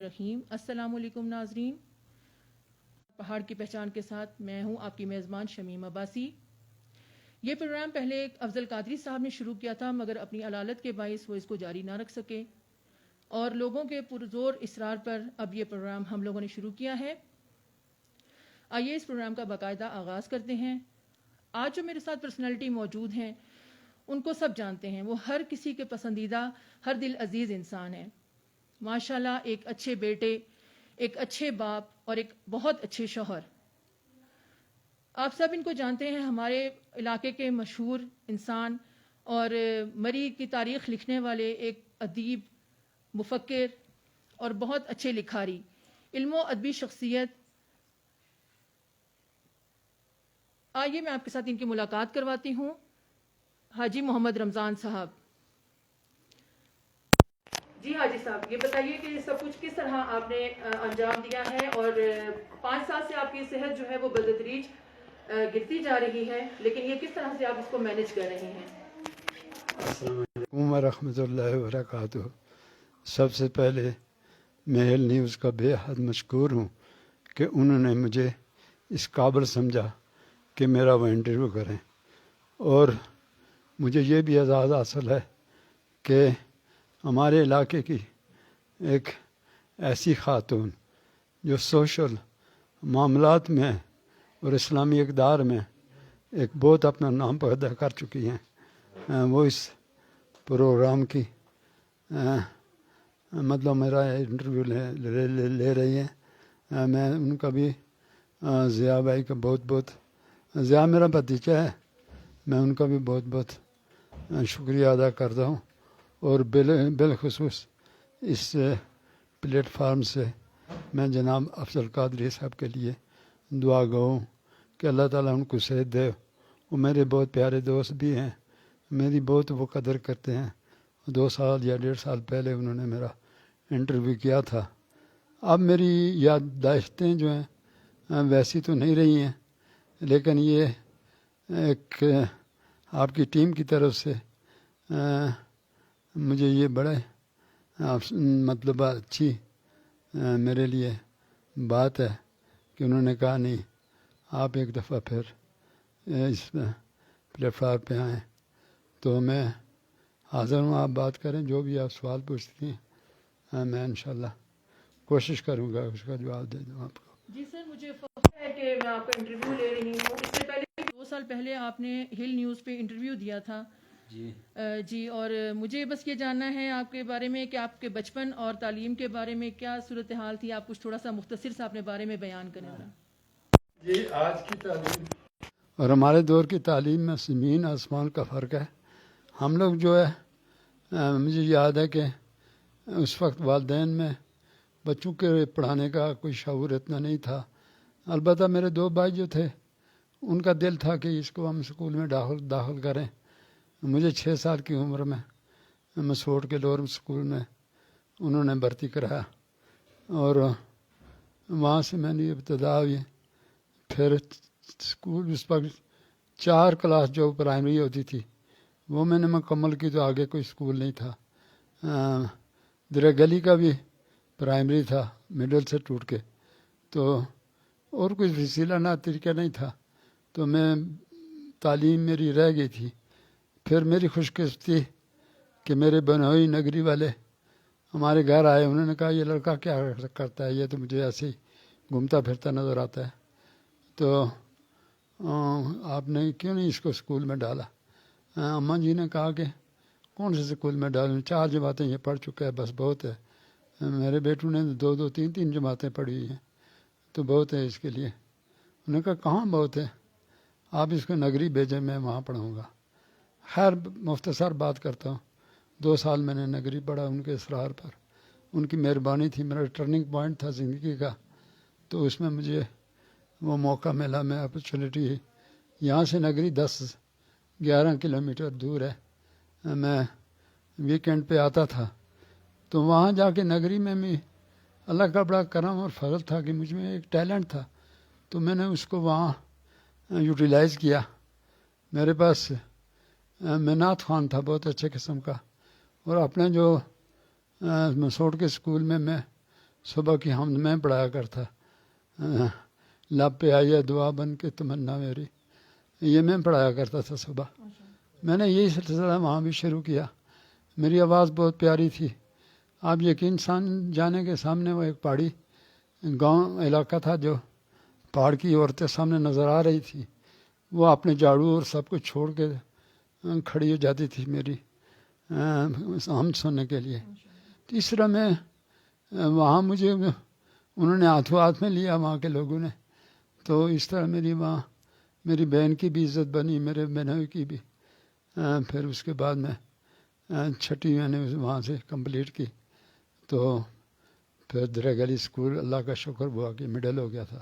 رحیم السلام علیکم ناظرین، پہاڑ کی پہچان کے ساتھ میں ہوں آپ کی میزبان شمیم عباسی۔ یہ پروگرام پہلے افضل قادری صاحب نے شروع کیا تھا، مگر اپنی علالت کے باعث وہ اس کو جاری نہ رکھ سکے اور لوگوں کے پرزور اصرار پر اب یہ پروگرام ہم لوگوں نے شروع کیا ہے۔ آئیے اس پروگرام کا باقاعدہ آغاز کرتے ہیں۔ آج جو میرے ساتھ پرسنالٹی موجود ہیں ان کو سب جانتے ہیں، وہ ہر کسی کے پسندیدہ، ہر دل عزیز انسان ہیں۔ ماشاءاللہ ایک اچھے بیٹے، ایک اچھے باپ اور ایک بہت اچھے شوہر۔ آپ سب ان کو جانتے ہیں، ہمارے علاقے کے مشہور انسان اور مری کی تاریخ لکھنے والے ایک ادیب، مفکر اور بہت اچھے لکھاری، علم و ادبی شخصیت۔ آئیے میں آپ کے ساتھ ان کی ملاقات کرواتی ہوں۔ حاجی محمد رمضان صاحب۔ جی حاجی صاحب، یہ بتائیے کہ یہ سب کچھ کس طرح آپ نے انجام دیا ہے، اور 5 سال سے آپ کی صحت جو ہے وہ بتدریج گرتی جا رہی ہے، لیکن یہ کس طرح سے آپ اس کو مینج کر رہے ہیں؟ السلام علیکم ورحمۃ اللہ وبرکاتہ۔ سب سے پہلے میں ہل نیوز کا بے حد مشکور ہوں کہ انہوں نے مجھے اس قابل سمجھا کہ میرا وہ انٹرویو کریں، اور مجھے یہ بھی اعزاز حاصل ہے کہ ہمارے علاقے کی ایک ایسی خاتون جو سوشل معاملات میں اور اسلامی اقدار میں ایک بہت اپنا نام پیدا کر چکی ہیں، وہ اس پروگرام کی مطلب میرا انٹرویو لے رہی ہیں۔ میں ان کا بھی ضیاء بھائی کا بہت ضیاء میرا بھتیجا ہے، میں ان کا بھی بہت شکریہ ادا کرتا ہوں، اور بالخصوص اس پلیٹ فارم سے میں جناب افضل قادری صاحب کے لیے دعا گو ہوں کہ اللہ تعالیٰ ان کو صحت دے۔ وہ میرے بہت پیارے دوست بھی ہیں، میری بہت وہ قدر کرتے ہیں۔ 2 سال یا 1.5 سال پہلے انہوں نے میرا انٹرویو کیا تھا۔ اب میری یادداشتیں جو ہیں ویسی تو نہیں رہی ہیں، لیکن یہ ایک آپ کی ٹیم کی طرف سے مجھے یہ بڑے مطلب اچھی میرے لیے بات ہے کہ انہوں نے کہا نہیں، آپ ایک دفعہ پھر اس پلیٹ فارم پہ آئیں، تو میں حاضر ہوں، آپ بات کریں، جو بھی آپ سوال پوچھتی ہیں میں انشاءاللہ کوشش کروں گا اس کا جواب دے دوں آپ کو۔ جی سر، مجھے فخر ہے کہ میں آپ کا انٹرویو لے رہی ہوں۔ اس سے پہلے 2 سال پہلے آپ نے ہل نیوز پہ انٹرویو دیا تھا۔ جی اور مجھے بس یہ جاننا ہے آپ کے بارے میں کہ آپ کے بچپن اور تعلیم کے بارے میں کیا صورتحال تھی، آپ کچھ تھوڑا سا مختصر سا اپنے بارے میں بیان کریں ذرا۔ جی، آج کی تعلیم اور ہمارے دور کی تعلیم میں زمین آسمان کا فرق ہے۔ ہم لوگ جو ہے مجھے یاد ہے کہ اس وقت والدین میں بچوں کے پڑھانے کا کوئی شعور اتنا نہیں تھا۔ البتہ میرے 2 بھائی جو تھے ان کا دل تھا کہ اس کو ہم اسکول میں داخل کریں۔ مجھے 6 سال کی عمر میں مسعود کے لور اسکول میں انہوں نے بھرتی کرایا، اور وہاں سے میں نے ابتدا ہوئی۔ پھر اسکول اس وقت 4 کلاس جو پرائمری ہوتی تھی وہ میں نے مکمل کی، تو آگے کوئی اسکول نہیں تھا۔ دریا گلی کا بھی پرائمری تھا، مڈل سے ٹوٹ کے، تو اور کوئی وسیلہ نہ طریقہ نہیں تھا، تو میں تعلیم میری رہ گئی تھی۔ پھر میری خوش قسمتی کہ میرے بنوئی نگری والے ہمارے گھر آئے، انہوں نے کہا یہ لڑکا کیا کرتا ہے، یہ تو مجھے ایسے ہی گھومتا پھرتا نظر آتا ہے، تو آپ نے کیوں نہیں اس کو اسکول میں ڈالا؟ اماں جی نے کہا کہ کون سے اسکول میں ڈالوں، 4 جماعتیں یہ پڑھ چکا ہے، بس بہت ہے۔ میرے بیٹوں نے 2 3 جماعتیں پڑھی ہوئی ہیں، تو بہت ہے اس کے لیے۔ انہوں نے کہا کہاں بہت ہے، آپ اس کو نگری بھیجیں، میں وہاں پڑھاؤں گا۔ خیر مختصر بات کرتا ہوں، 2 سال میں نے نگری پڑھا ان کے اصرار پر، ان کی مہربانی تھی، میرا ٹرننگ پوائنٹ تھا زندگی کا، تو اس میں مجھے وہ موقع ملا، میں اپرچونیٹی، یہاں سے نگری 10-11 کلومیٹر دور ہے، میں ویکینڈ پہ آتا تھا، تو وہاں جا کے نگری میں بھی اللہ کا بڑا کرم اور فضل تھا کہ مجھ میں ایک ٹیلنٹ تھا، تو میں نے اس کو وہاں یوٹیلائز کیا۔ میرے پاس منات خان تھا بہت اچھے قسم کا، اور اپنے جو مسعود کے اسکول میں صبح کی حمد میں پڑھایا کرتا. لب پہ آئی ہے دعا بن کے تمنا میری، یہ میں پڑھایا کرتا تھا صبح. میں نے یہی سلسلہ وہاں بھی شروع کیا. میری آواز بہت پیاری تھی. آپ یقین جانے کے سامنے وہ ایک پہاڑی گاؤں علاقہ تھا، جو پہاڑ کی عورتیں سامنے نظر آ رہی تھی. وہ اپنے جھاڑو اور سب کچھ چھوڑ کے کھڑی ہو جاتی تھی میری ہم سننے کے لیے. تیسرا میں وہاں مجھے انہوں نے ہاتھوں ہاتھ میں لیا وہاں کے لوگوں نے. تو اس طرح میری وہاں میری بہن کی بھی عزت بنی، میرے بہنوئی کی بھی. پھر اس کے بعد میں چھٹی میں نے وہاں سے کمپلیٹ کی. تو پھر دریا گلی اسکول اللہ کا شکر ہوا کہ مڈل ہو گیا تھا.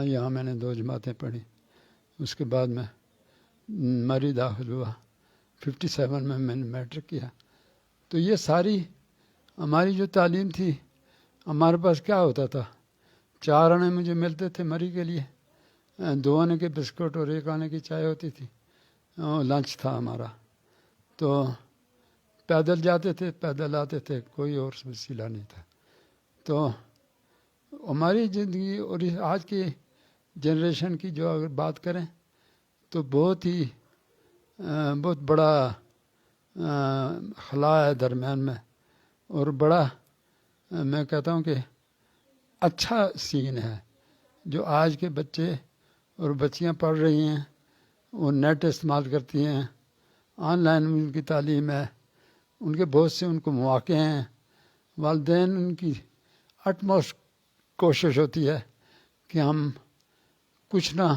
یہاں میں نے 2 جماعتیں پڑھی. اس کے بعد میں مری داخل ہوا. 57 میں نے میٹرک کیا. تو یہ ساری ہماری جو تعلیم تھی، ہمارے پاس کیا ہوتا تھا، 4 آنے مجھے ملتے تھے مری کے لیے، 2 آنے کے بسکٹ اور 1 آنے کی چائے ہوتی تھی. لنچ تھا ہمارا. تو پیدل جاتے تھے، پیدل آتے تھے، کوئی اور وسیلہ نہیں تھا. تو ہماری زندگی اور آج کی جنریشن کی جو اگر بات کریں تو بہت بڑا خلا ہے درمیان میں، اور بڑا میں کہتا ہوں کہ اچھا سین ہے. جو آج کے بچے اور بچیاں پڑھ رہی ہیں، وہ نیٹ استعمال کرتی ہیں، آن لائن ان کی تعلیم ہے، ان کے بہت سے ان کو مواقع ہیں. والدین ان کی اٹموسٹ کوشش ہوتی ہے کہ ہم کچھ نہ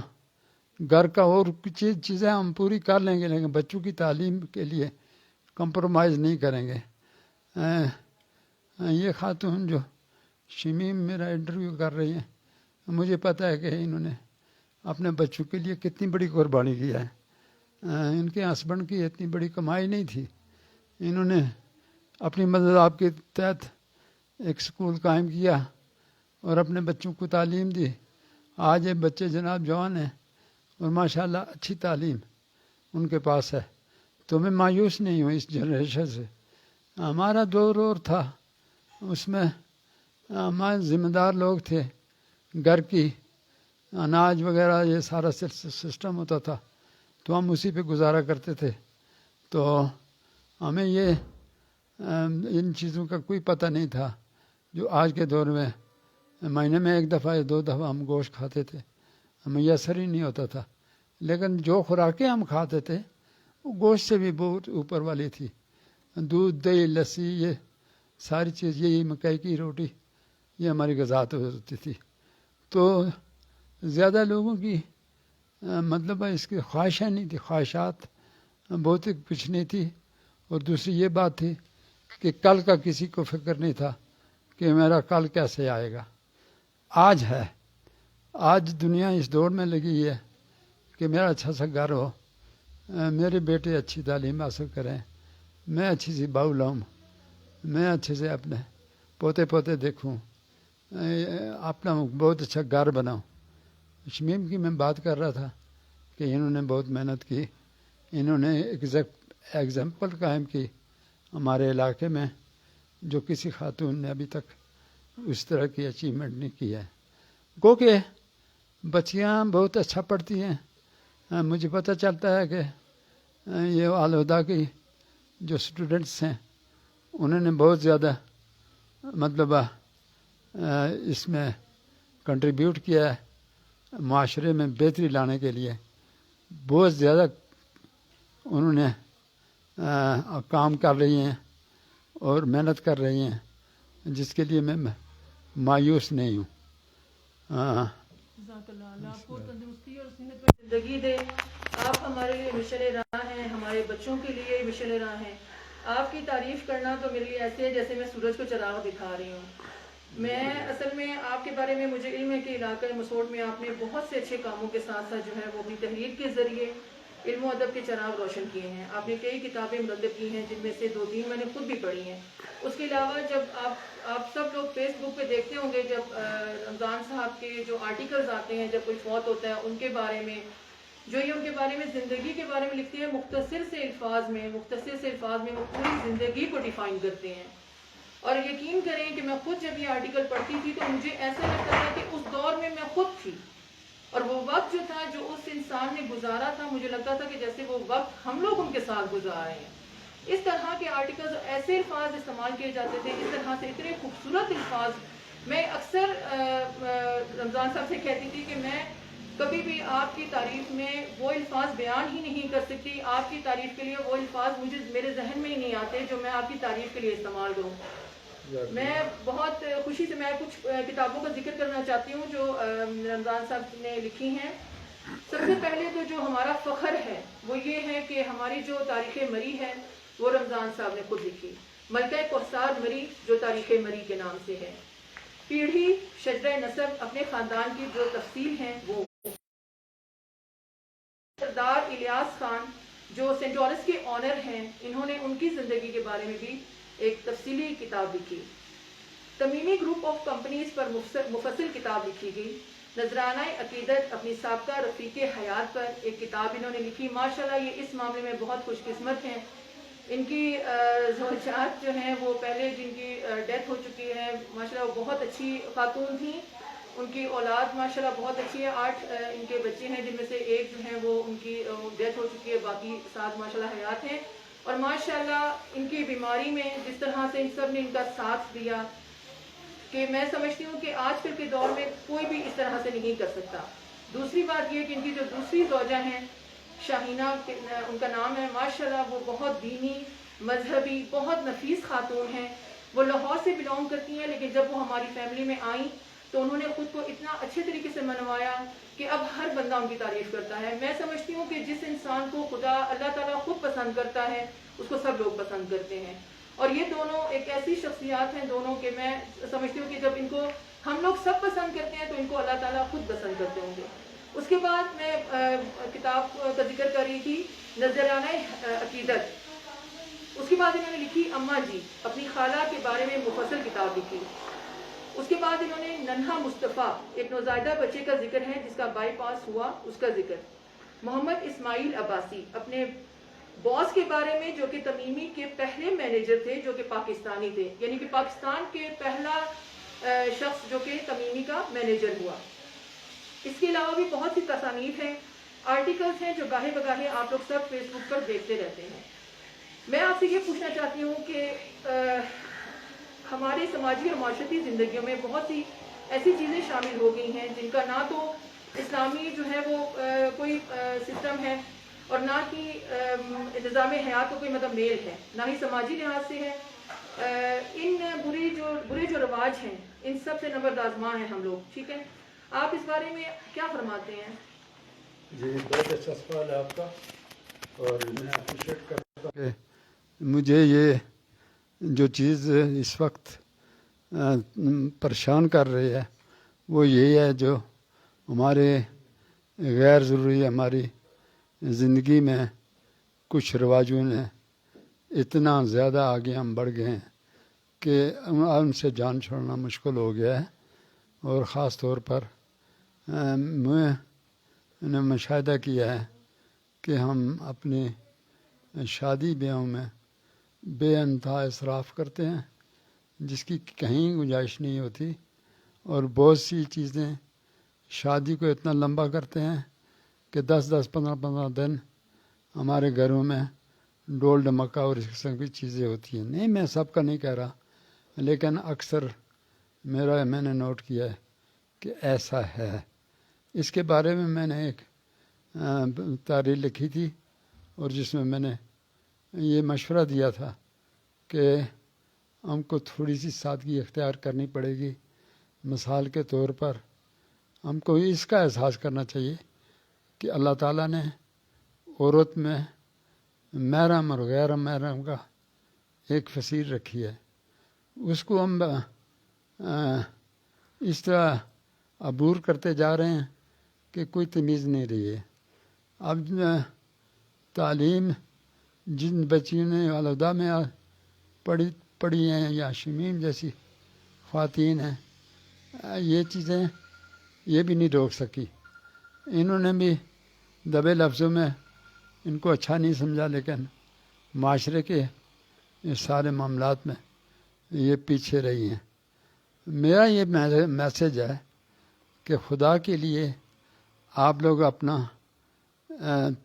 گھر کا اور کچھ چیزیں ہم پوری کر لیں گے، لیکن بچوں کی تعلیم کے لیے کمپرومائز نہیں کریں گے. یہ خاتون جو شمیم میرا انٹرویو کر رہی ہیں، مجھے پتہ ہے کہ انہوں نے اپنے بچوں کے لیے کتنی بڑی قربانی کی ہے. ان کے ہسبینڈ کی اتنی بڑی کمائی نہیں تھی. انہوں نے اپنی مدد آپ کے تحت ایک سکول قائم کیا اور اپنے بچوں کو تعلیم دی. آج یہ بچے جناب جوان ہیں اور ماشاءاللہ اچھی تعلیم ان کے پاس ہے. تو میں مایوس نہیں ہوں اس جنریشن سے. ہمارا دور اور تھا، اس میں ہمارے ذمہ دار لوگ تھے، گھر کی اناج وغیرہ یہ سارا سسٹم ہوتا تھا، تو ہم اسی پہ گزارا کرتے تھے. تو ہمیں یہ ان چیزوں کا کوئی پتہ نہیں تھا جو آج کے دور میں مہینے میں 1 دفعہ یا 2 دفعہ ہم گوشت کھاتے تھے، ہمیں یہ اثر ہی نہیں ہوتا تھا. لیکن جو خوراکیں ہم کھاتے تھے وہ گوشت سے بھی بہت اوپر والی تھی. دودھ، دہی، لسی، یہ ساری چیز، یہی مکئی کی روٹی، یہ ہماری غذات ہوتی تھی. تو زیادہ لوگوں کی مطلب اس کی خواہشیں نہیں تھی، خواہشات بہت کچھ نہیں تھی. اور دوسری یہ بات تھی کہ کل کا کسی کو فکر نہیں تھا کہ میرا کل کیسے آئے گا. آج ہے، آج دنیا اس دوڑ میں لگی ہے کہ میرا اچھا سا گھر ہو، میرے بیٹے اچھی تعلیم حاصل کریں، میں اچھی سی بہو لاؤں، میں اچھے سے اپنے پوتے دیکھوں، اپنا بہت اچھا گھر بناؤں. شمیم کی میں بات کر رہا تھا کہ انہوں نے بہت محنت کی. انہوں نے ایگزامپل قائم کی ہمارے علاقے میں، جو کسی خاتون نے ابھی تک اس طرح کی اچیومنٹ نہیں کی ہے. گو کہ بچیاں بہت اچھا پڑھتی ہیں. مجھے پتہ چلتا ہے کہ یہ الہدا کی جو اسٹوڈنٹس ہیں انہوں نے بہت زیادہ مطلب اس میں کنٹریبیوٹ کیا ہے معاشرے میں بہتری لانے کے لیے. بہت زیادہ انہوں نے کام کر رہی ہیں اور محنت کر رہی ہیں، جس کے لیے میں مایوس نہیں ہوں. جزاک اللہ. اللہ آپ کو تندرستی اور صحت میں زندگی دے. آپ ہمارے لیے مشعل راہ ہیں، ہمارے بچوں کے لیے مشعل راہ ہیں. آپ کی تعریف کرنا تو میرے لیے ایسے ہے جیسے میں سورج کو چراغ دکھا رہی ہوں. میں اصل میں آپ کے بارے میں مجھے علم ہے کہ علاقہ مسوڑ میں آپ نے بہت سے اچھے کاموں کے ساتھ ساتھ جو ہے وہ اپنی تحریر کے ذریعے علم و ادب کے چراغ روشن کیے ہیں. آپ نے کئی کتابیں مرتب کی ہیں، جن میں سے 2-3 میں نے خود بھی پڑھی ہیں. اس کے علاوہ جب آپ سب لوگ فیس بک پہ دیکھتے ہوں گے، جب رمضان صاحب کے جو آرٹیکلز آتے ہیں جب کوئی فوت ہوتا ہے ان کے بارے میں، جو یہ ان کے بارے میں زندگی کے بارے میں لکھتے ہیں، مختصر سے الفاظ میں وہ پوری زندگی کو ڈیفائن کرتے ہیں. اور یقین کریں کہ میں خود جب یہ آرٹیکل پڑھتی تھی تو مجھے ایسا لگتا تھا کہ اس دور میں میں خود تھی، اور وہ وقت جو تھا جو اس انسان نے گزارا تھا، مجھے لگتا تھا کہ جیسے وہ وقت ہم لوگ ان کے ساتھ گزار رہے ہیں۔ اس طرح کے آرٹیکلز، ایسے الفاظ استعمال کیے جاتے تھے، اس طرح سے اتنے خوبصورت الفاظ۔ میں اکثر رمضان صاحب سے کہتی تھی کہ میں کبھی بھی آپ کی تعریف میں وہ الفاظ بیان ہی نہیں کر سکتی، آپ کی تعریف کے لیے وہ الفاظ میرے ذہن میں ہی نہیں آتے جو میں آپ کی تعریف کے لیے استعمال کروں۔ میں بہت خوشی سے میں کچھ کتابوں کا ذکر کرنا چاہتی ہوں جو رمضان صاحب نے لکھی ہیں۔ سب سے پہلے تو جو ہمارا فخر ہے وہ یہ ہے کہ ہماری جو تاریخ مری ہے وہ رمضان صاحب نے خود لکھی۔ ملکہ کوثر مری جو تاریخ مری کے نام سے ہے، پیڑھی شجرہ نسب اپنے خاندان کی جو تفصیل ہیں وہ، سردار الیاس خان جو سینٹ جارجس کے آنر ہیں، انہوں نے ان کی زندگی کے بارے میں بھی ایک تفصیلی کتاب لکھی۔ تمیمی گروپ آف کمپنیز پر مفصل کتاب لکھی گئی۔ نذرانہ عقیدت اپنی سابقہ رفیق حیات پر ایک کتاب انہوں نے لکھی۔ ماشاءاللہ یہ اس معاملے میں بہت خوش قسمت ہیں، ان کی زوجات جو ہیں وہ پہلے جن کی ڈیتھ ہو چکی ہے، ماشاءاللہ وہ بہت اچھی خاتون تھیں، ان کی اولاد ماشاءاللہ بہت اچھی ہے۔ 8 ان کے بچے ہیں جن میں سے ایک جو ہیں وہ ان کی ڈیتھ ہو چکی ہے، باقی 7 ماشاءاللہ حیات ہیں۔ اور ماشاءاللہ ان کی بیماری میں جس طرح سے ان سب نے ان کا ساتھ دیا کہ میں سمجھتی ہوں کہ آج کل کے دور میں کوئی بھی اس طرح سے نہیں کر سکتا۔ دوسری بات یہ کہ ان کی جو دوسری زوجہ ہیں شاہینہ ان کا نام ہے، ماشاءاللہ وہ بہت دینی، مذہبی، بہت نفیس خاتون ہیں۔ وہ لاہور سے بلونگ کرتی ہیں، لیکن جب وہ ہماری فیملی میں آئیں تو انہوں نے خود کو اتنا اچھے طریقے سے منوایا کہ اب ہر بندہ ان کی تعریف کرتا ہے۔ میں سمجھتی ہوں کہ جس انسان کو خدا اللہ تعالیٰ خود پسند کرتا ہے اس کو سب لوگ پسند کرتے ہیں، اور یہ دونوں ایک ایسی شخصیات ہیں دونوں کہ میں سمجھتی ہوں کہ جب ان کو ہم لوگ سب پسند کرتے ہیں تو ان کو اللہ تعالیٰ خود پسند کرتے ہوں گے۔ اس کے بعد میں کتاب کا ذکر کر رہی تھی، نذرانہ عقیدت۔ اس کے بعد انہوں نے لکھی اماں جی، اپنی خالہ کے بارے میں مفصل کتاب لکھی۔ اس کے بعد انہوں نے ننھا مصطفیٰ، ایک نوزائیدہ بچے کا ذکر ہے جس کا بائی پاس ہوا، اس کا ذکر۔ محمد اسماعیل عباسی، اپنے باس کے بارے میں جو کہ تمیمی کے پہلے مینیجر تھے، جو کہ پاکستانی تھے، یعنی کہ پاکستان کے پہلا شخص جو کہ تمیمی کا مینیجر ہوا۔ اس کے علاوہ بھی بہت سی تصانیف ہیں، آرٹیکلز ہیں جو گاہے بگاہے آپ لوگ سب فیس بک پر دیکھتے رہتے ہیں۔ میں آپ سے یہ پوچھنا چاہتی ہوں کہ ہمارے سماجی اور معاشرتی زندگیوں میں بہت سی ایسی چیزیں شامل ہو گئی ہیں جن کا نہ تو اسلامی جو ہے وہ کوئی سسٹم ہے اور نہ ہی نظام حیات کو کوئی مطلب میل ہے، نہ ہی سماجی لحاظ سے ہے۔ ان برے جو رواج ہیں ان سب سے نبردآزماں ہیں ہم لوگ، ٹھیک ہے؟ آپ اس بارے میں کیا فرماتے ہیں؟ جی بہت اچھا سوال ہے آپ کا، اور میں اپریشیٹ کرتا ہوں کہ مجھے یہ جو چیز اس وقت پریشان کر رہی ہے وہ یہی ہے جو ہمارے غیر ضروری ہماری زندگی میں کچھ رواجوں نے اتنا زیادہ آگے ہم بڑھ گئے ہیں کہ ان سے جان چھوڑنا مشکل ہو گیا ہے۔ اور خاص طور پر میں نے مشاہدہ کیا ہے کہ ہم اپنی شادی بیاہوں میں بے انتہا اسراف کرتے ہیں جس کی کہیں گنجائش نہیں ہوتی، اور بہت سی چیزیں شادی کو اتنا لمبا کرتے ہیں کہ 10 15 دن ہمارے گھروں میں ڈول ڈمکا اور اس قسم کی چیزیں ہوتی ہیں۔ نہیں، میں سب کا نہیں کہہ رہا، لیکن اکثر میں نے نوٹ کیا ہے کہ ایسا ہے۔ اس کے بارے میں نے ایک تحریر لکھی تھی اور جس میں نے یہ مشورہ دیا تھا کہ ہم کو تھوڑی سی سادگی اختیار کرنی پڑے گی۔ مثال کے طور پر ہم کو اس کا احساس کرنا چاہیے کہ اللہ تعالیٰ نے عورت میں محرم اور غیر محرم کا ایک فصیل رکھی ہے، اس کو ہم اس طرح عبور کرتے جا رہے ہیں کہ کوئی تمیز نہیں رہی ہے۔ اب تعلیم جن بچیوں نے علودہ میں پڑھی ہیں یا شمیم جیسی خواتین ہیں، یہ چیزیں یہ بھی نہیں روک سکی۔ انہوں نے بھی دبے لفظوں میں ان کو اچھا نہیں سمجھا، لیکن معاشرے کے اس سارے معاملات میں یہ پیچھے رہی ہیں. میرا یہ میسج ہے کہ خدا کے لیے آپ لوگ اپنا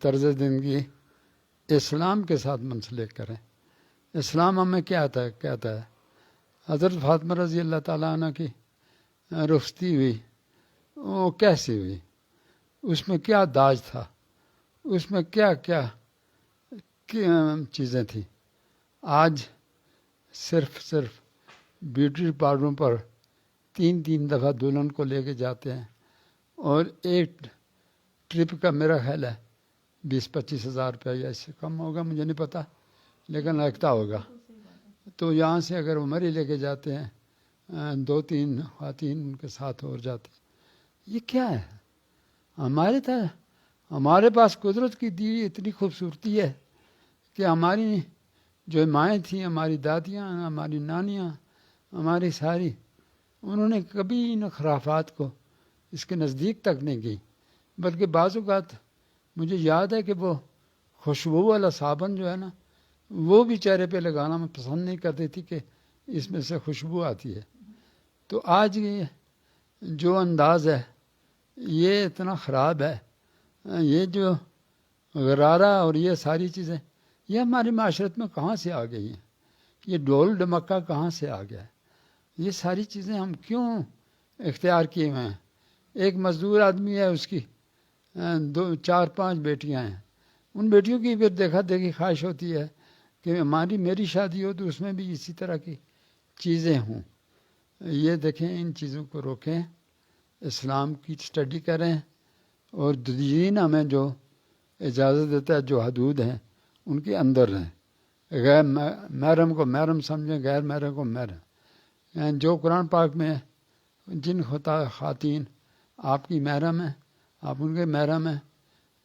طرز زندگی اسلام کے ساتھ منسلک کریں. اسلام ہمیں کیا کہتا ہے. حضرت فاطمہ رضی اللہ تعالیٰ عنہ کی رخصتی ہوئی، وہ کیسی ہوئی، اس میں کیا داج تھا، اس میں کیا کیا چیزیں تھیں. آج صرف بیوٹی پارلروں پر 3 دفعہ دلہن کو لے کے جاتے ہیں، اور ایک ٹرپ کا میرا خیال ہے 20-25 ہزار روپیہ یا اس سے کم ہوگا، مجھے نہیں پتا، لیکن لگتا ہوگا. تو یہاں سے اگر عمر ہی لے کے جاتے ہیں 2-3 خواتین ان کے ساتھ اور جاتے ہیں. یہ کیا ہے؟ ہمارے پاس قدرت کی دی اتنی خوبصورتی ہے کہ ہماری جو مائیں تھیں، ہماری دادیاں، ہماری نانیاں، ہماری ساری، انہوں نے کبھی ان خرافات کو اس کے نزدیک تک نہیں کی. بلکہ بعض اوقات مجھے یاد ہے کہ وہ خوشبو والا صابن جو ہے نا، وہ بھی چہرے پہ لگانا میں پسند نہیں کرتی تھی کہ اس میں سے خوشبو آتی ہے. تو آج یہ جو انداز ہے یہ اتنا خراب ہے. یہ جو غرارہ اور یہ ساری چیزیں یہ ہماری معاشرت میں کہاں سے آ گئی ہیں؟ یہ ڈول ڈمکا کہاں سے آ گیا ہے؟ یہ ساری چیزیں ہم کیوں اختیار کیے ہوئے ہیں؟ ایک مزدور آدمی ہے، اس کی 4-5 بیٹیاں ہیں. ان بیٹیوں کی پھر دیکھا دیکھی خواہش ہوتی ہے کہ میری شادی ہو تو اس میں بھی اسی طرح کی چیزیں ہوں. یہ دیکھیں، ان چیزوں کو روکیں، اسلام کی اسٹڈی کریں، اور دین ہمیں جو اجازت دیتا ہے، جو حدود ہیں ان کے اندر رہیں. غیر محرم کو محرم سمجھیں، غیر محرم کو محرم. جو قرآن پاک میں جن خواتین آپ کی محرم ہیں، آپ ان کے محرم ہیں،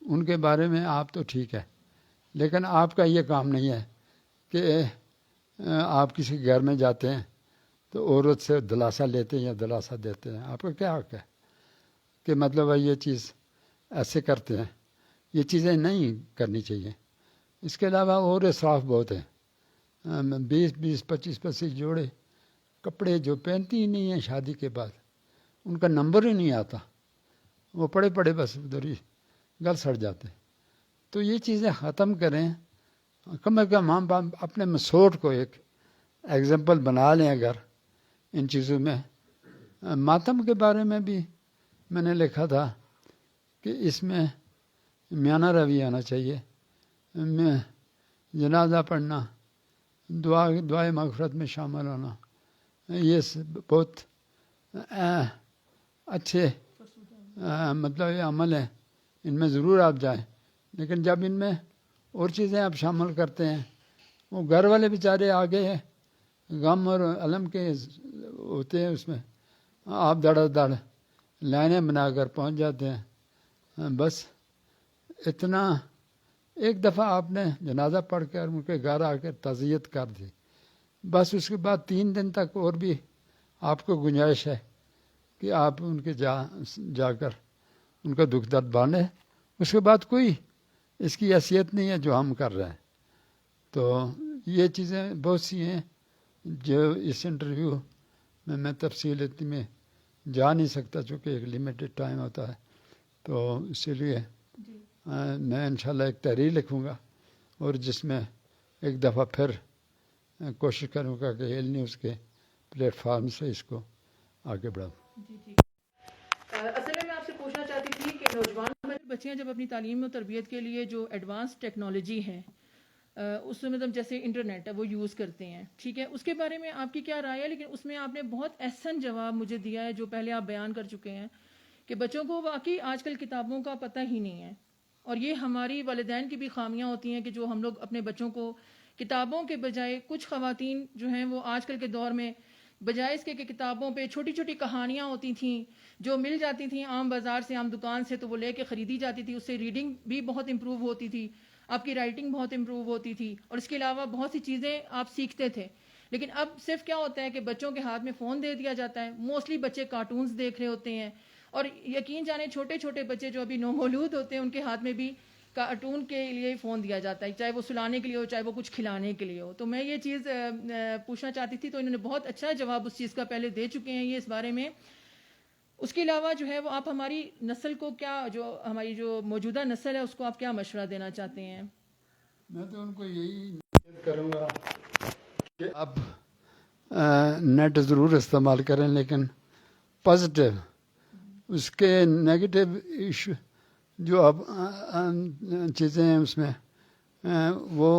ان کے بارے میں آپ تو ٹھیک ہے، لیکن آپ کا یہ کام نہیں ہے کہ آپ کسی گھر میں جاتے ہیں تو عورت سے دلاسا لیتے ہیں یا دلاسا دیتے ہیں. آپ کا کیا حق ہے کہ مطلب ہے یہ چیز ایسے کرتے ہیں؟ یہ چیزیں نہیں کرنی چاہیے. اس کے علاوہ اور اسراف بہت ہیں. 20-25 جوڑے کپڑے جو پہنتی ہی نہیں ہیں شادی کے بعد، ان کا نمبر ہی نہیں آتا، وہ پڑے بس ادھر ہی گل سڑ جاتے. تو یہ چیزیں ختم کریں. کم از کم ہم اپنے مسوٹ کو ایک ایگزامپل بنا لیں. اگر ان چیزوں میں ماتم کے بارے میں بھی میں نے لکھا تھا کہ اس میں میانہ روی آنا چاہیے. جنازہ پڑھنا، دعائے مغفرت میں شامل ہونا، یہ بہت اچھے مطلب یہ عمل ہے، ان میں ضرور آپ جائیں. لیکن جب ان میں اور چیزیں آپ شامل کرتے ہیں، وہ گھر والے بیچارے آگے ہیں، غم اور علم کے ہوتے ہیں، اس میں آپ دڑ لائنیں بنا کر پہنچ جاتے ہیں. بس اتنا ایک دفعہ آپ نے جنازہ پڑھ کر ان کے گھر آ کر تعزیت کر دی، بس اس کے بعد 3 دن تک اور بھی آپ کو گنجائش ہے کہ آپ ان کے جا کر ان کا دکھ درد باندھیں. اس کے بعد کوئی اس کی حیثیت نہیں ہے جو ہم کر رہے ہیں. تو یہ چیزیں بہت سی ہیں جو اس انٹرویو میں تفصیل اتنی میں جا نہیں سکتا، چونکہ ایک لمیٹڈ ٹائم ہوتا ہے. تو اسی لیے میں انشاءاللہ ایک تحریر لکھوں گا، اور جس میں ایک دفعہ پھر کوشش کروں گا کہ ایل نیوز کے پلیٹ فارم سے اس کو آگے بڑھاؤں. اصل میں آپ سے پوچھنا چاہتی تھی کہ نوجوان بچیاں جب اپنی تعلیم و تربیت کے لیے جو ایڈوانس ٹیکنالوجی ہے اس میں مطلب جیسے انٹرنیٹ ہے وہ یوز کرتے ہیں، ٹھیک ہے، اس کے بارے میں آپ کی کیا رائے ہے؟ لیکن اس میں آپ نے بہت احسن جواب مجھے دیا ہے جو پہلے آپ بیان کر چکے ہیں کہ بچوں کو واقعی آج کل کتابوں کا پتہ ہی نہیں ہے، اور یہ ہماری والدین کی بھی خامیاں ہوتی ہیں کہ جو ہم لوگ اپنے بچوں کو کتابوں کے بجائے، کچھ خواتین جو ہیں وہ آج کل کے دور میں بجائے اس کے کہ کتابوں پہ چھوٹی چھوٹی کہانیاں ہوتی تھیں جو مل جاتی تھیں عام بازار سے، عام دکان سے، تو وہ لے کے خریدی جاتی تھی. اس سے ریڈنگ بھی بہت امپروو ہوتی تھی، آپ کی رائٹنگ بہت امپروو ہوتی تھی، اور اس کے علاوہ بہت سی چیزیں آپ سیکھتے تھے. لیکن اب صرف کیا ہوتا ہے کہ بچوں کے ہاتھ میں فون دے دیا جاتا ہے. موسٹلی بچے کارٹونز دیکھ رہے ہوتے ہیں، اور یقین جانے چھوٹے چھوٹے بچے جو ابھی نومولود ہوتے ہیں ان کے ہاتھ میں بھی کارٹون کے لیے فون دیا جاتا ہے، چاہے وہ سلانے کے لیے ہو چاہے وہ کچھ کھلانے کے لیے ہو. تو میں یہ چیز پوچھنا چاہتی تھی، تو انہوں نے بہت اچھا جواب اس چیز کا پہلے دے چکے ہیں یہ اس بارے میں. اس کے علاوہ جو ہے وہ آپ ہماری نسل کو کیا، جو ہماری جو موجودہ نسل ہے اس کو آپ کیا مشورہ دینا چاہتے ہیں؟ میں تو ان کو یہی نصیحت کروں گا کہ آپ نیٹ ضرور استعمال کریں لیکن پازیٹیو. اس کے نیگیٹو ایشو جو آپ چیزیں ہیں اس میں وہ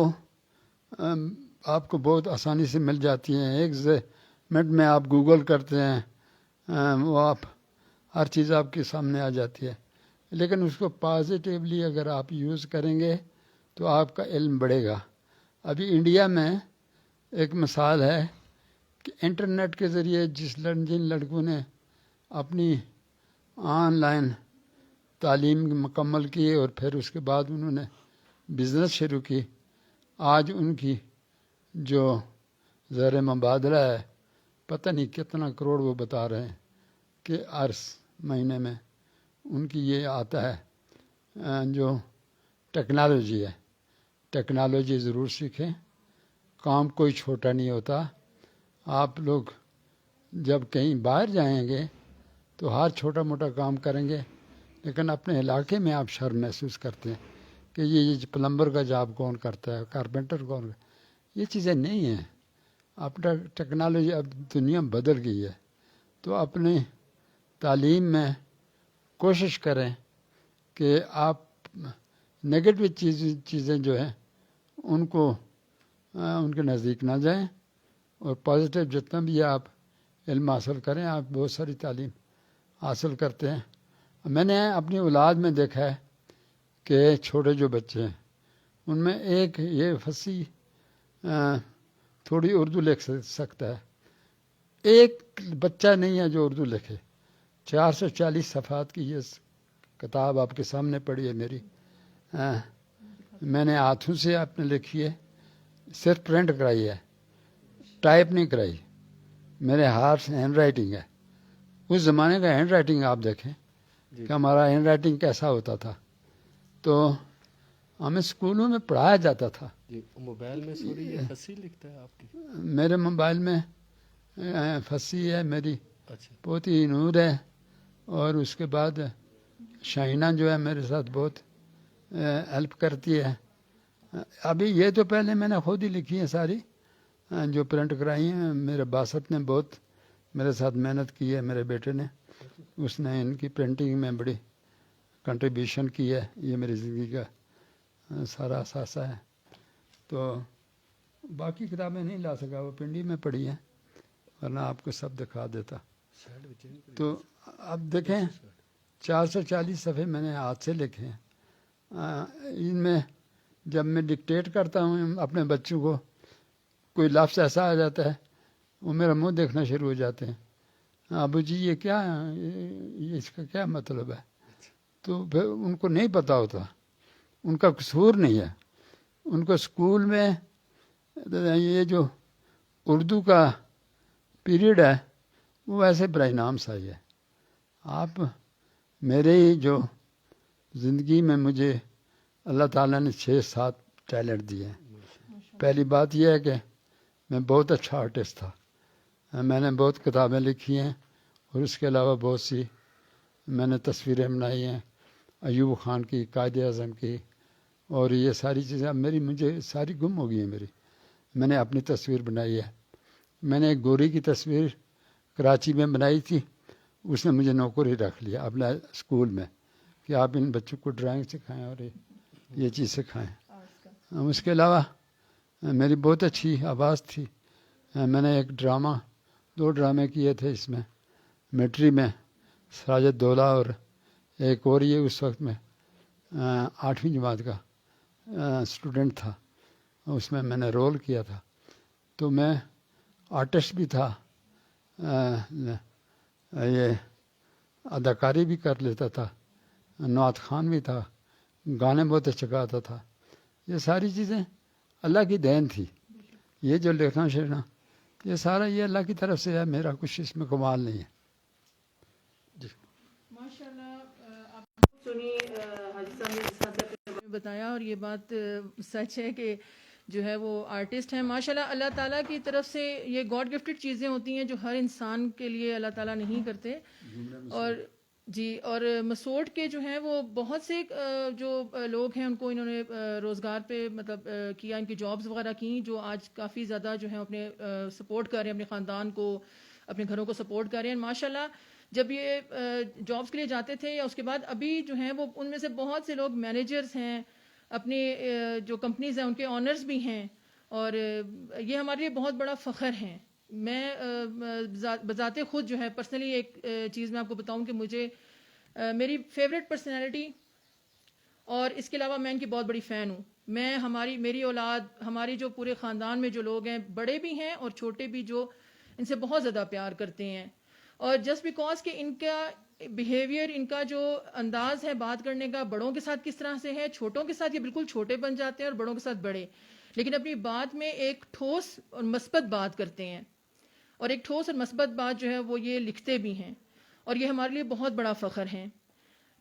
آپ کو بہت آسانی سے مل جاتی ہیں. ایک منٹ میں آپ گوگل کرتے ہیں وہ آپ ہر چیز آپ کے سامنے آ جاتی ہے. لیکن اس کو پازیٹیولی اگر آپ یوز کریں گے تو آپ کا علم بڑھے گا. ابھی انڈیا میں ایک مثال ہے کہ انٹرنیٹ کے ذریعے جن لڑکوں نے اپنی آن لائن تعلیم مکمل کی اور پھر اس کے بعد انہوں نے بزنس شروع کی، آج ان کی جو زر مبادلہ ہے پتہ نہیں کتنا کروڑ وہ بتا رہے ہیں کہ ہر مہینے میں ان کی یہ آتا ہے. جو ٹیکنالوجی ہے، ٹیکنالوجی ضرور سیکھیں. کام کوئی چھوٹا نہیں ہوتا. آپ لوگ جب کہیں باہر جائیں گے تو ہر چھوٹا موٹا کام کریں گے، لیکن اپنے علاقے میں آپ شرم محسوس کرتے ہیں کہ یہ پلمبر کا جاب کون کرتا ہے، کارپینٹر کون. یہ چیزیں نہیں ہیں. اب ٹیکنالوجی اب دنیا بدل گئی ہے. تو اپنی تعلیم میں کوشش کریں کہ آپ نگیٹو چیزیں جو ہیں ان کو ان کے نزدیک نہ جائیں، اور پازیٹیو جتنا بھی آپ علم حاصل کریں. آپ بہت ساری تعلیم حاصل کرتے ہیں. میں نے اپنی اولاد میں دیکھا ہے کہ چھوٹے جو بچے ہیں ان میں ایک یہ فصیح تھوڑی اردو لکھ سکتا ہے. ایک بچہ نہیں ہے جو اردو لکھے. 440 صفحات کی یہ کتاب آپ کے سامنے پڑی ہے میری. میں نے ہاتھوں سے آپ نے لکھی ہے، صرف پرنٹ کرائی ہے، ٹائپ نہیں کرائی. میرے ہاتھ ہینڈ رائٹنگ ہے. اس زمانے کا ہینڈ رائٹنگ آپ دیکھیں کہ ہمارا ہینڈ رائٹنگ کیسا ہوتا تھا. تو ہمیں اسکولوں میں پڑھایا جاتا تھا. موبائل میں سوری یہ فصیح لکھتا ہے آپ کی؟ میرے موبائل میں فصیح ہے، میری پوتی نور ہے، اور اس کے بعد شاہینہ جو ہے میرے ساتھ بہت ہیلپ کرتی ہے. ابھی یہ تو پہلے میں نے خود ہی لکھی ہیں ساری جو پرنٹ کرائی ہیں. میرے باسط نے بہت میرے ساتھ محنت کی ہے، میرے بیٹے نے. اس نے ان کی پرنٹنگ میں بڑی کنٹریبیوشن کی ہے. یہ میری زندگی کا سارا اثاثہ ہے. تو باقی کتابیں نہیں لا سکا، وہ پنڈی میں پڑھی ہیں، ورنہ آپ کو سب دکھا دیتا. تو اب دیکھیں 440 صفحے میں نے ہاتھ سے لکھے ہیں. ان میں جب میں ڈکٹیٹ کرتا ہوں اپنے بچوں کو، کوئی لفظ ایسا آ جاتا ہے وہ میرا منہ دیکھنا شروع ہو جاتے ہیں. ابو جی یہ کیا ہے، یہ اس کا کیا مطلب ہے. تو پھر ان کو نہیں پتہ ہوتا. ان کا قصور نہیں ہے. ان کو اسکول میں یہ جو اردو کا پیریڈ ہے وہ ایسے برائے نام سا ہی ہے. آپ میرے ہی جو زندگی میں مجھے اللہ تعالیٰ نے 6-7 ٹیلنٹ دیے ہیں. پہلی بات یہ ہے کہ میں بہت اچھا آرٹسٹ تھا. میں نے بہت کتابیں لکھی ہیں، اور اس کے علاوہ بہت سی میں نے تصویریں بنائی ہیں، ایوب خان کی، قائد اعظم کی، اور یہ ساری چیزیں اب مجھے ساری گم ہو گئی ہیں میری. میں نے اپنی تصویر بنائی ہے. میں نے ایک گوری کی تصویر کراچی میں بنائی تھی، اس نے مجھے نوکر ہی رکھ لیا اپنا اسکول میں کہ آپ ان بچوں کو ڈرائنگ سکھائیں اور یہ چیز سکھائیں. اس کے علاوہ میری بہت اچھی آواز تھی. میں نے ایک 2 ڈرامے کیے تھے اس میں میٹری میں. سراج الدولہ اور ایک اور یہ اس وقت میں 8ویں جماعت کا اسٹوڈنٹ تھا، اس میں نے رول کیا تھا. تو میں آرٹسٹ بھی تھا، یہ اداکاری بھی کر لیتا تھا، نعت خوان بھی تھا، گانے بہت اچھا گاتا تھا. یہ ساری چیزیں اللہ کی دین تھی. یہ جو لکھنا شیرنا یہ سارا یہ اللہ کی طرف سے ہے، میرا کچھ اس میں کمال نہیں ہے. ماشاء اللہ. آپ سنی حاجی صاحب نے جس طرح سے بتایا اور یہ بات سچ ہے کہ جو ہے وہ آرٹسٹ ہیں ماشاءاللہ. اللہ تعالیٰ کی طرف سے یہ گاڈ گفٹڈ چیزیں ہوتی ہیں جو ہر انسان کے لیے اللہ تعالیٰ نہیں کرتے. اور جی اور مسوٹ کے جو ہیں وہ بہت سے جو لوگ ہیں ان کو انہوں نے روزگار پہ مطلب کیا, ان کی جابز وغیرہ کی جو آج کافی زیادہ جو ہیں اپنے سپورٹ کر رہے ہیں, اپنے خاندان کو اپنے گھروں کو سپورٹ کر رہے ہیں ماشاءاللہ. جب یہ جابس کے لیے جاتے تھے یا اس کے بعد ابھی جو ہیں وہ ان میں سے بہت سے لوگ مینیجرز ہیں, اپنے جو کمپنیز ہیں ان کے آنرز بھی ہیں, اور یہ ہمارے لیے بہت بڑا فخر ہے. میں بذات خود جو ہے پرسنلی ایک چیز میں آپ کو بتاؤں کہ مجھے میری فیوریٹ پرسنالٹی, اور اس کے علاوہ میں ان کی بہت بڑی فین ہوں. میں میری اولاد, ہماری جو پورے خاندان میں جو لوگ ہیں بڑے بھی ہیں اور چھوٹے بھی, جو ان سے بہت زیادہ پیار کرتے ہیں. اور جسٹ بیکاز کہ ان کا بیہیویئر, ان کا جو انداز ہے بات کرنے کا بڑوں کے ساتھ کس طرح سے ہے, چھوٹوں کے ساتھ یہ بالکل چھوٹے بن جاتے ہیں اور بڑوں کے ساتھ بڑے, لیکن اپنی بات میں ایک ٹھوس اور مثبت بات کرتے ہیں, اور ایک ٹھوس اور مثبت بات جو ہے وہ یہ لکھتے بھی ہیں, اور یہ ہمارے لیے بہت بڑا فخر ہے.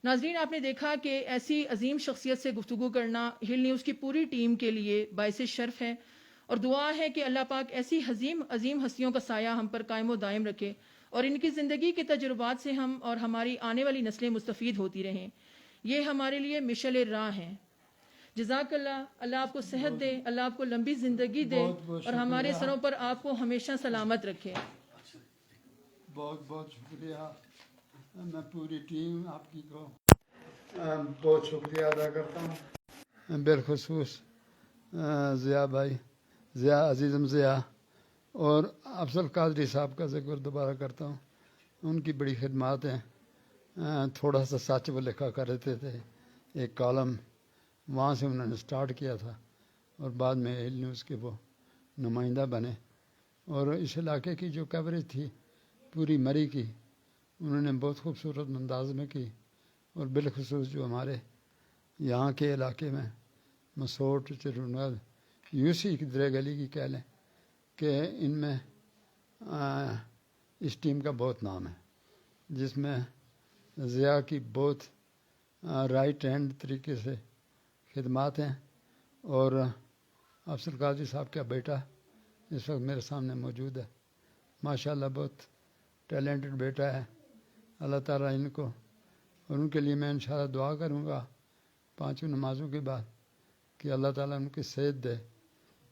ناظرین, آپ نے دیکھا کہ ایسی عظیم شخصیت سے گفتگو کرنا ہل نیوز کی پوری ٹیم کے لیے باعث شرف ہے, اور دعا ہے کہ اللہ پاک ایسی عظیم ہستیوں کا سایہ ہم پر قائم و دائم رکھے, اور ان کی زندگی کے تجربات سے ہم اور ہماری آنے والی نسلیں مستفید ہوتی رہیں. یہ ہمارے لیے مشعل راہ ہیں. جزاک اللہ, اللہ آپ کو صحت دے, اللہ آپ کو لمبی زندگی دے, اور ہمارے سروں پر آپ کو ہمیشہ سلامت رکھے. بہت بہت شکریہ. میں پوری ٹیم آپ کی کو بہت شکریہ ادا کرتا ہوں, بالخصوص ضیاء بھائی, ضیاء عزیزم ضیاء, اور افضل قادری صاحب کا ذکر دوبارہ کرتا ہوں. ان کی بڑی خدمات ہیں. تھوڑا سا سچ وہ لکھا کرتے تھے, ایک کالم وہاں سے انہوں نے سٹارٹ کیا تھا, اور بعد میں ہل نیوز کے وہ نمائندہ بنے, اور اس علاقے کی جو کوریج تھی پوری مری کی انہوں نے بہت خوبصورت انداز میں کی. اور بالخصوص جو ہمارے یہاں کے علاقے میں مسوٹ, چرونگل, یوسی کی درے گلی کی کہہ لیں کہ ان میں اس ٹیم کا بہت نام ہے, جس میں ضیاء کی بہت رائٹ ہینڈ طریقے سے خدمات ہیں. اور افضل قادری صاحب کا بیٹا اس وقت میرے سامنے موجود ہے, ماشاءاللہ بہت ٹیلنٹڈ بیٹا ہے. اللہ تعالیٰ ان کو, اور ان کے لیے میں انشاءاللہ دعا کروں گا 5 نمازوں کے بعد کہ اللہ تعالیٰ ان کی صحت دے.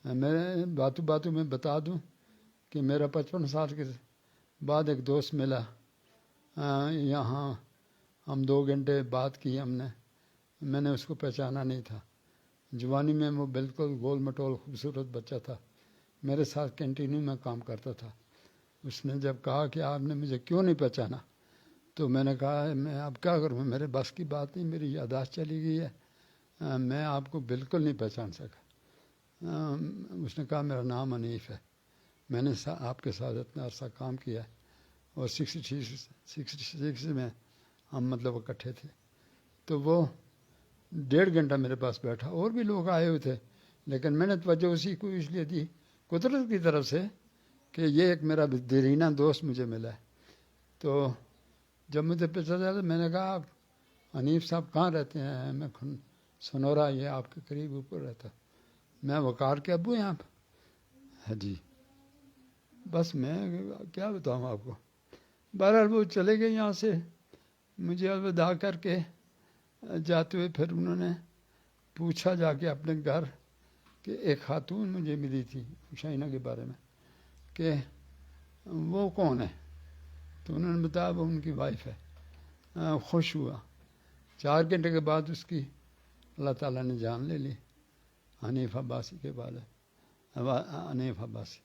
میں باتوں میں بتا دوں کہ میرا 55 سال کے بعد ایک دوست ملا یہاں, ہم 2 گھنٹے بات کی ہم نے, میں نے اس کو پہچانا نہیں تھا. جوانی میں وہ بالکل گول مٹول خوبصورت بچہ تھا, میرے ساتھ کینٹینوں میں کام کرتا تھا. اس نے جب کہا کہ آپ نے مجھے کیوں نہیں پہچانا, تو میں نے کہا میں اب کیا کروں, میرے بس کی بات نہیں, میری یادداشت چلی گئی ہے, میں آپ کو بالکل نہیں پہچان سکا. اس نے کہا میرا نام حنیف ہے, میں نے آپ کے ساتھ اتنا عرصہ کام کیا ہے, اور 66 میں ہم مطلب اکٹھے تھے. تو وہ 1.5 گھنٹہ میرے پاس بیٹھا, اور بھی لوگ آئے ہوئے تھے, لیکن میں نے توجہ اسی کو اس لیے دی قدرت کی طرف سے کہ یہ ایک میرا دیرینہ دوست مجھے ملا ہے. تو جب مجھے پتہ چلا میں نے کہا آپ حنیف صاحب کہاں رہتے ہیں, میں سنورا, یہ آپ کے قریب اوپر رہتا, میں وقار کے ابو ہیں آپ. جی بس میں کیا بتاؤں آپ کو. بہرحال وہ چلے گئے یہاں سے, مجھے الوداع کر کے جاتے ہوئے پھر انہوں نے پوچھا جا کے اپنے گھر کہ ایک خاتون مجھے ملی تھی شائنہ کے بارے میں کہ وہ کون ہے, تو انہوں نے بتایا وہ ان کی وائف ہے. خوش ہوا. 4 گھنٹے کے بعد اس کی اللہ تعالیٰ نے جان لے لی. حنیف عباسی کے بعد حنیف عباسی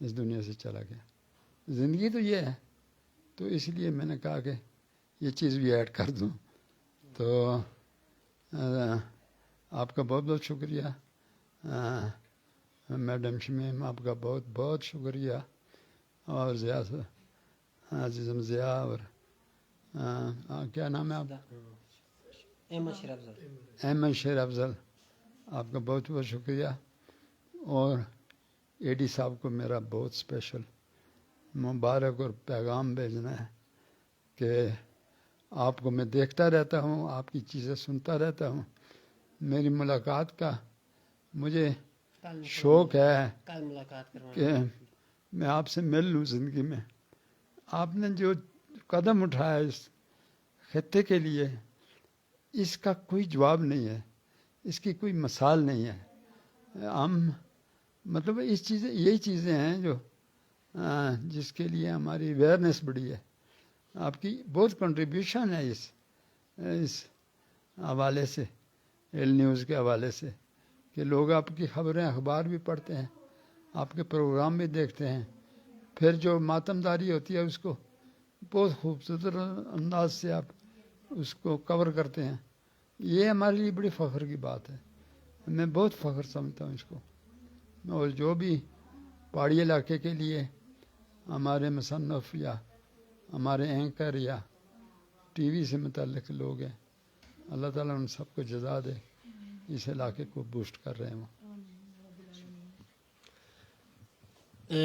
اس دنیا سے چلا گیا. زندگی تو یہ ہے, تو اس لیے میں نے کہا کہ یہ چیز بھی ایڈ کر دوں. تو آپ کا بہت بہت شکریہ میڈم شمیم, آپ کا بہت بہت شکریہ, اور ضیاء عزیزم ضیاء, اور کیا نام ہے آپ, احمد شیر افضل, آپ کا بہت بہت شکریہ. اور اے ڈی صاحب کو میرا بہت اسپیشل مبارک اور پیغام بھیجنا ہے کہ آپ کو میں دیکھتا رہتا ہوں, آپ کی چیزیں سنتا رہتا ہوں, میری ملاقات کا مجھے شوق ہے کل ملاقات کروانا کہ میں آپ سے مل لوں زندگی میں. آپ نے جو قدم اٹھایا اس خطے کے لیے اس کا کوئی جواب نہیں ہے, اس کی کوئی مثال نہیں ہے. ہم مطلب یہی چیزیں ہیں جو جس کے لیے ہماری اویئرنیس بڑھی ہے. آپ کی بہت کنٹریبیوشن ہے اس حوالے سے, ایل نیوز کے حوالے سے, کہ لوگ آپ کی خبریں اخبار بھی پڑھتے ہیں, آپ کے پروگرام بھی دیکھتے ہیں, پھر جو ماتمداری ہوتی ہے اس کو بہت خوبصورت انداز سے آپ اس کو کور کرتے ہیں. یہ ہمارے لیے بڑی فخر کی بات ہے, میں بہت فخر سمجھتا ہوں اس کو. اور جو بھی پہاڑی علاقے کے لیے ہمارے مصنف یا ہمارے اینکر یا ٹی وی سے متعلق لوگ ہیں, اللہ تعالیٰ ان سب کو جزا دے, اس علاقے کو بوسٹ کر رہے ہیں.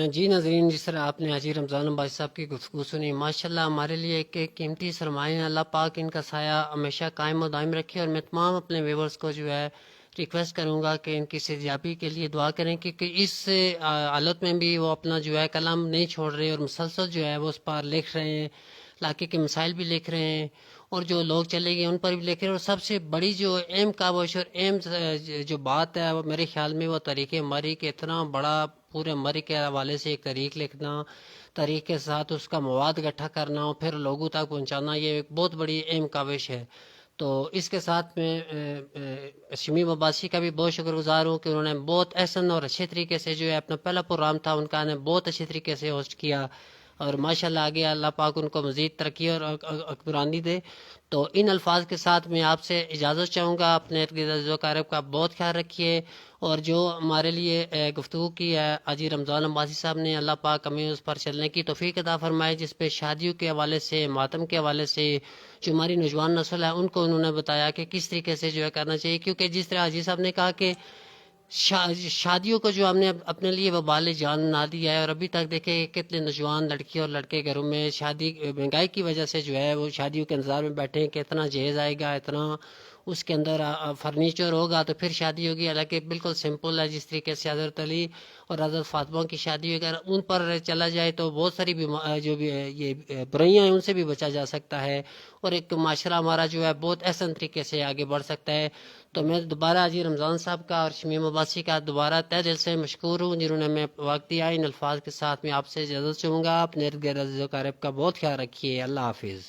جی ناظرین, جس طرح آپ نے حاجی رمضان عباسی صاحب کی گفتگو سنی, ماشاءاللہ ہمارے لیے ایک قیمتی سرمایہ ہے. اللہ پاک ان کا سایہ ہمیشہ قائم و دائم رکھے. اور میں تمام اپنے ویورز کو جو ہے ریکویسٹ کروں گا کہ ان کی صحتیابی کے لیے دعا کریں, کیونکہ اس حالت میں بھی وہ اپنا جو ہے قلم نہیں چھوڑ رہے اور مسلسل جو ہے وہ اس پر لکھ رہے ہیں, علاقے کے مسائل بھی لکھ رہے ہیں, اور جو لوگ چلے گئے ان پر بھی لکھ رہے ہیں. اور سب سے بڑی جو اہم کاوش اور اہم جو بات ہے وہ میرے خیال میں وہ تاریخ مری کے اتنا بڑا پورے مری کے حوالے سے ایک تاریخ لکھنا, تاریخ کے ساتھ اس کا مواد اکٹھا کرنا اور پھر لوگوں تک پہنچانا, یہ ایک بہت بڑی اہم کاوش ہے. تو اس کے ساتھ میں شمیم عباسی کا بھی بہت شکر گزار ہوں کہ انہوں نے بہت احسن اور اچھے طریقے سے جو ہے اپنا پہلا پروگرام تھا ان کا نے بہت اچھے طریقے سے ہوسٹ کیا, اور ماشاءاللہ آگے اللہ پاک ان کو مزید ترقی اور اکبرانی دے. تو ان الفاظ کے ساتھ میں آپ سے اجازت چاہوں گا. اپنے ارد گرد عزیز و اقارب کا بہت خیال رکھیے, اور جو ہمارے لیے گفتگو کی ہے حاجی رمضان عباسی صاحب نے, اللہ پاک ہمیں اس پر چلنے کی توفیق عطا فرمائے, جس پہ شادیوں کے حوالے سے, ماتم کے حوالے سے جو ہماری نوجوان نسل ہے ان کو انہوں نے بتایا کہ کس طریقے سے جو ہے کرنا چاہیے. کیونکہ جس طرح حاجی صاحب نے کہا کہ شادیوں کو جو ہم نے اپنے لیے وبال جان بنا دیا ہے, اور ابھی تک دیکھیں کہ کتنے نوجوان لڑکی اور لڑکے گھروں میں شادی مہنگائی کی وجہ سے جو ہے وہ شادیوں کے انتظار میں بیٹھے ہیں کہ اتنا جہیز آئے گا, اتنا اس کے اندر فرنیچر ہوگا تو پھر شادی ہوگی. حالانکہ بالکل سمپل ہے, جس طریقے سے حضرت علی اور حضرت فاطمہ کی شادی اگر ان پر چلا جائے تو بہت ساری جو بھی یہ برائیاں ہیں ان سے بھی بچا جا سکتا ہے, اور ایک معاشرہ ہمارا جو ہے بہت احسن طریقے سے آگے بڑھ سکتا ہے. تو میں دوبارہ حاجی رمضان صاحب کا اور شمیم عباسی کا دوبارہ تہ دل سے مشکور ہوں جنہوں نے ہمیں وقت دیا. ان الفاظ کے ساتھ میں آپ سے اجازت چاہوں گا. اپنے ارد گرد عزیز و اقارب کا بہت خیال رکھیے. اللہ حافظ.